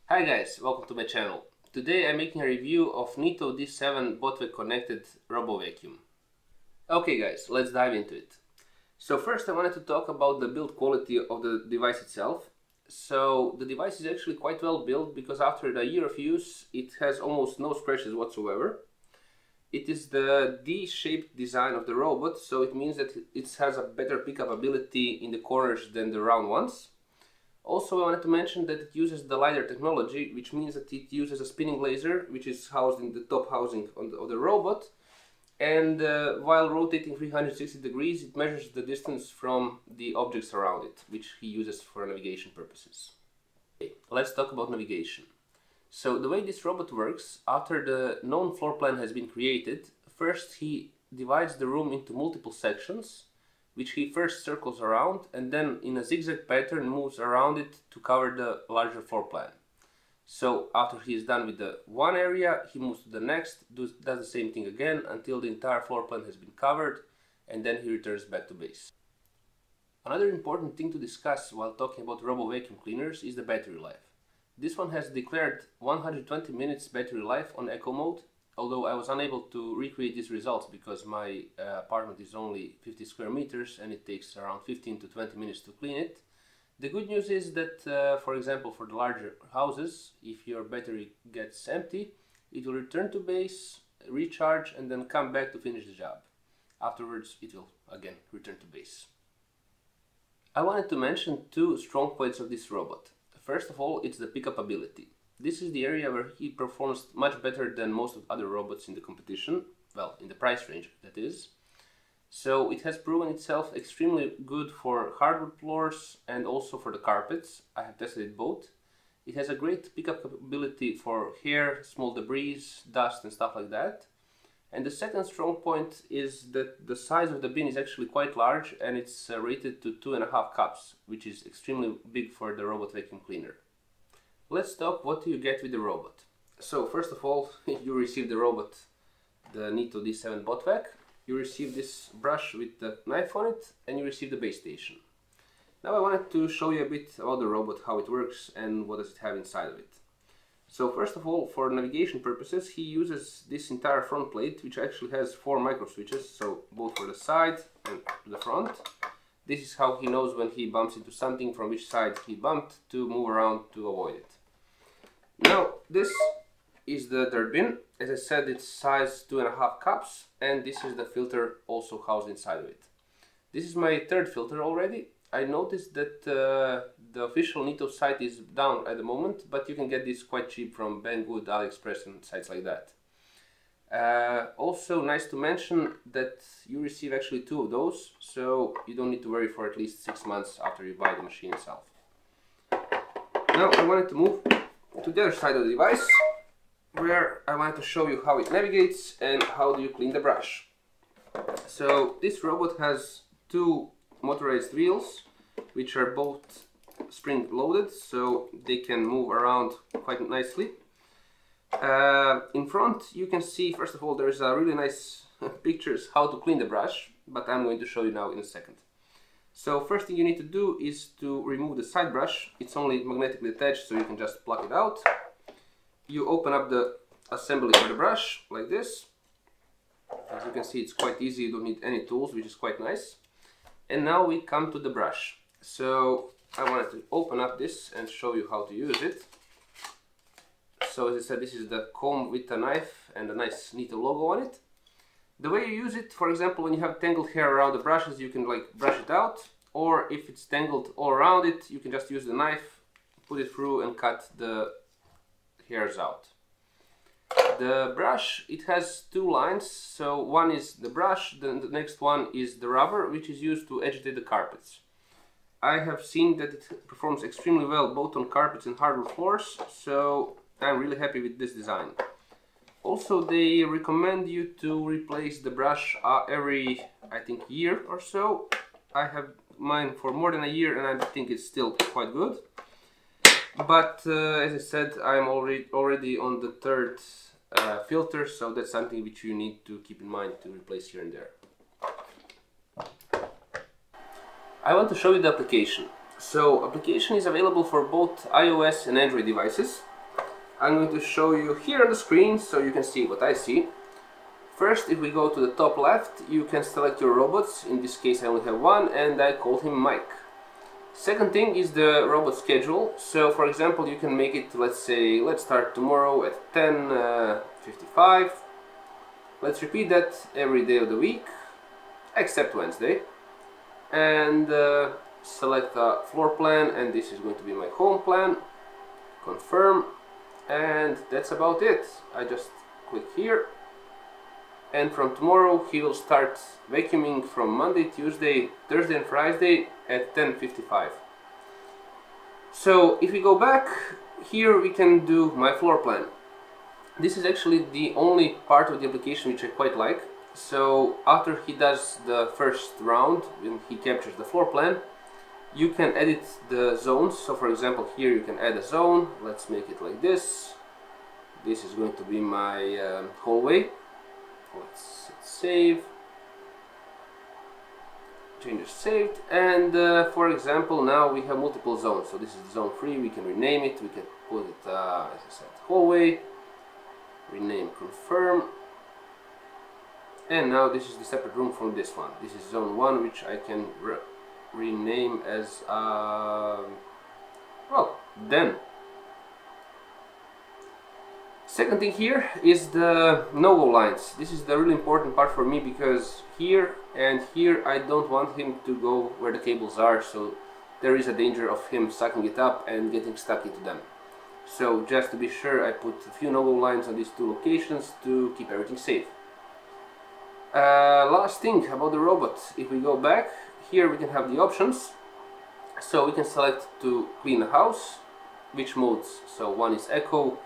Hi guys, welcome to my channel. Today I'm making a review of Neato D7 Botvac Connected Robo Vacuum. Okay guys, let's dive into it. So first I wanted to talk about the build quality of the device itself. So the device is actually quite well built because after a year of use it has almost no scratches whatsoever. It is the D-shaped design of the robot, so it means that it has a better pickup ability in the corners than the round ones. Also, I wanted to mention that it uses the LiDAR technology, which means that it uses a spinning laser, which is housed in the top housing of the robot. And while rotating 360 degrees, it measures the distance from the objects around it, which he uses for navigation purposes. Okay, let's talk about navigation. So the way this robot works, after the known floor plan has been created, first he divides the room into multiple sections, which he first circles around and then in a zigzag pattern moves around it to cover the larger floor plan. So after he is done with the one area, he moves to the next, does the same thing again until the entire floor plan has been covered, and then he returns back to base. Another important thing to discuss while talking about robo vacuum cleaners is the battery life. This one has declared 120 minutes battery life on eco mode, although I was unable to recreate these results because my apartment is only 50 square meters and it takes around 15 to 20 minutes to clean it. The good news is that, for example, for the larger houses, if your battery gets empty, it will return to base, recharge, and then come back to finish the job. Afterwards, it will again return to base. I wanted to mention two strong points of this robot. First of all, it's the pickup ability. This is the area where he performs much better than most of other robots in the competition, well, in the price range that is. So it has proven itself extremely good for hardwood floors and also for the carpets. I have tested it both. It has a great pickup capability for hair, small debris, dust and stuff like that. And the second strong point is that the size of the bin is actually quite large and it's rated to 2.5 cups, which is extremely big for the robot vacuum cleaner. Let's talk what do you get with the robot. So first of all, you receive the robot, the Neato D7 Botvac. You receive this brush with the knife on it and you receive the base station. Now I wanted to show you a bit about the robot, how it works and what does it have inside of it. So first of all, for navigation purposes, he uses this entire front plate, which actually has 4 micro switches, so both for the side and the front. This is how he knows when he bumps into something, from which side he bumped, to move around to avoid it. Now, this is the dirt bin. As I said, it's size 2.5 cups, and this is the filter also housed inside of it. This is my third filter already. I noticed that the official Neato site is down at the moment, but you can get this quite cheap from Banggood, AliExpress and sites like that. Also nice to mention that you receive actually 2 of those, so you don't need to worry for at least 6 months after you buy the machine itself. Now I wanted to move to the other side of the device, where I wanted to show you how it navigates and how do you clean the brush. So this robot has 2 motorized wheels, which are both spring loaded, so they can move around quite nicely. In front you can see, first of all, there's a really nice pictures how to clean the brush, but I'm going to show you now in a second. So first thing you need to do is to remove the side brush. It's only magnetically attached, so you can just pluck it out. You open up the assembly for the brush like this. As you can see, it's quite easy, you don't need any tools, which is quite nice. And now we come to the brush. So I wanted to open up this and show you how to use it. So as I said, this is the comb with a knife and a nice Neato logo on it. The way you use it, for example, when you have tangled hair around the brushes, you can like brush it out, or if it's tangled all around it, you can just use the knife, put it through and cut the hairs out. The brush, it has 2 lines, so one is the brush, then the next one is the rubber, which is used to agitate the carpets. I have seen that it performs extremely well both on carpets and hardwood floors, so I'm really happy with this design. Also, they recommend you to replace the brush every, I think, year or so. I have mine for more than a year and I think it's still quite good. But as I said, I'm already on the 3rd filter, so that's something which you need to keep in mind to replace here and there. I want to show you the application. So application is available for both iOS and Android devices. I'm going to show you here on the screen so you can see what I see. First, if we go to the top left, you can select your robots. In this case I only have one and I called him Mike. Second thing is the robot schedule. So for example, you can make it, let's start tomorrow at 10:55. Let's repeat that every day of the week except Wednesday, and select a floor plan, and this is going to be my home plan. Confirm, and that's about it. I just click here, and from tomorrow he will start vacuuming from Monday, Tuesday, Thursday and Friday at 10:55. So if we go back, here we can do my floor plan. This is actually the only part of the application which I quite like. So after he does the first round, when he captures the floor plan, you can edit the zones. So for example, here you can add a zone. Let's make it like this. This is going to be my hallway. Let's save. Changes saved, and for example, now we have multiple zones. So this is zone 3. We can rename it. We can put it as I said, hallway. Rename, confirm, and now this is the separate room from this one. This is zone 1, which I can rename as well, den. Second thing here is the no-go lines. This is the really important part for me, because here and here I don't want him to go where the cables are, so there is a danger of him sucking it up and getting stuck into them. So just to be sure, I put a few no-go lines on these two locations to keep everything safe. Last thing about the robot, if we go back, here we can have the options. So we can select to clean a house, which modes. So one is echo,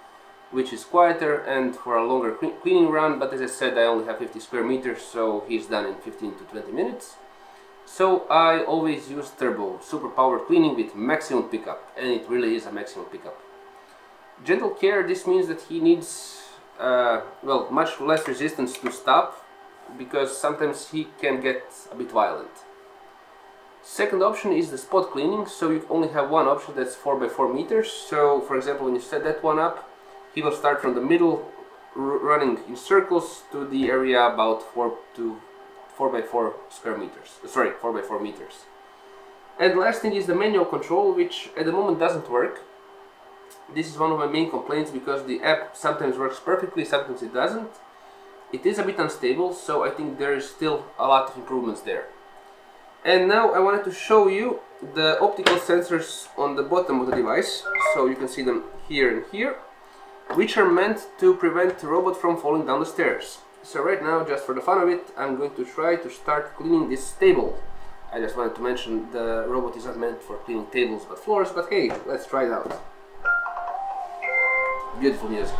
which is quieter and for a longer cleaning run, but as I said, I only have 50 square meters, so he's done in 15 to 20 minutes. So I always use turbo, super powered cleaning with maximum pickup, and it really is a maximum pickup. Gentle care, this means that he needs well, much less resistance to stop, because sometimes he can get a bit violent. Second option is the spot cleaning, so you only have one option, that's 4x4 meters. So for example, when you set that one up, he will start from the middle, running in circles to the area about 4x4 square meters. Sorry, 4x4 meters. And last thing is the manual control, which at the moment doesn't work. This is one of my main complaints, because the app sometimes works perfectly, sometimes it doesn't. It is a bit unstable, so I think there is still a lot of improvements there. And now I wanted to show you the optical sensors on the bottom of the device, so you can see them here and here, which are meant to prevent the robot from falling down the stairs. So right now, just for the fun of it, I'm going to try to start cleaning this table. I just wanted to mention the robot is not meant for cleaning tables but floors, but hey, let's try it out. Beautiful music.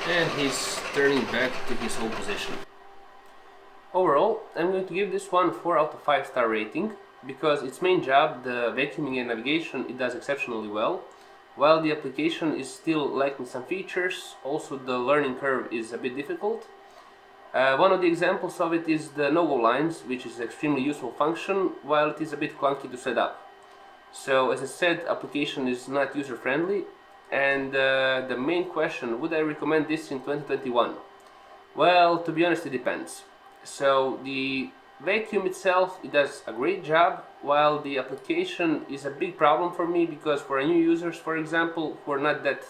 And he's turning back to his old position. Overall, I'm going to give this one 4 out of 5 star rating, because its main job, the vacuuming and navigation, it does exceptionally well. While the application is still lacking some features, also the learning curve is a bit difficult. One of the examples of it is the no-go lines, which is an extremely useful function, while it is a bit clunky to set up. So as I said, application is not user-friendly, and the main question, would I recommend this in 2021? Well, to be honest, it depends. So the vacuum itself, it does a great job, while the application is a big problem for me, because for new users, for example, who are not that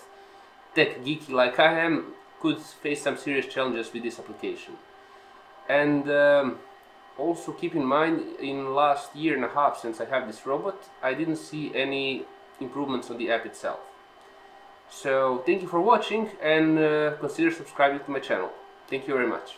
tech geeky like I am, could face some serious challenges with this application. And also keep in mind, in last year and a half since I have this robot, I didn't see any improvements on the app itself. So thank you for watching, and consider subscribing to my channel. Thank you very much.